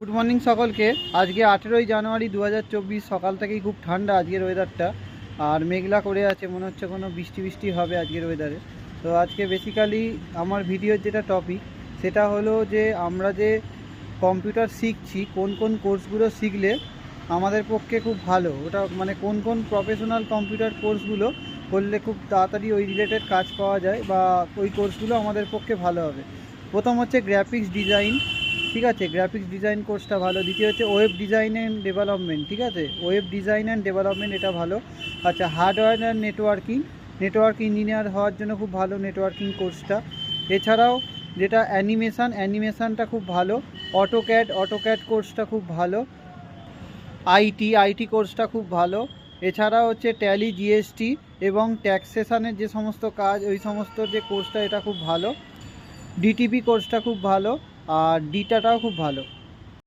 Good morning সকলকে। আজকে 18ই জানুয়ারি 2024, সকাল থেকেই খুব ঠান্ডা আজকের ওয়েদারটা, আর মেঘলা করে আছে, মনে হচ্ছে কোনো বৃষ্টি বৃষ্টি হবে আজকের ওয়েদারে। তো আজকে বেসিক্যালি আমার ভিডিওর যেটা টপিক সেটা হলো যে আমরা যে কম্পিউটার শিখছি, কোন কোন কোর্সগুলো শিখলে আমাদের পক্ষে খুব ভালো, ওটা মানে কোন কোন প্রফেশনাল কম্পিউটার কোর্সগুলো করলে খুব তাড়াতাড়ি ওই রিলেটেড কাজ পাওয়া যায় বা ওই কোর্সগুলো আমাদের পক্ষে ভালো হবে। প্রথম হচ্ছে গ্রাফিক্স ডিজাইন, ঠিক আছে, গ্রাফিক্স ডিজাইন কোর্সটা ভালো। দ্বিতীয় হচ্ছে ওয়েব ডিজাইন অ্যান্ড ডেভেলপমেন্ট, ঠিক আছে, ওয়েব ডিজাইন অ্যান্ড ডেভেলপমেন্ট এটা ভালো। আচ্ছা, hardware and networking, network engineer হওয়ার জন্য খুব ভালো নেটওয়ার্কিং কোর্সটা। এছাড়াও যেটা অ্যানিমেশানটা খুব ভালো। অটোক্যাড কোর্সটা খুব ভালো। আইটি কোর্সটা খুব ভালো। এছাড়া হচ্ছে ট্যালি, জিএসটি এবং ট্যাক্সেশনের যে সমস্ত কাজ, ওই সমস্ত যে কোর্সটা এটা খুব ভালো। ডিটিপি কোর্সটা খুব ভালো, আর ডিটাটাও খুব ভালো।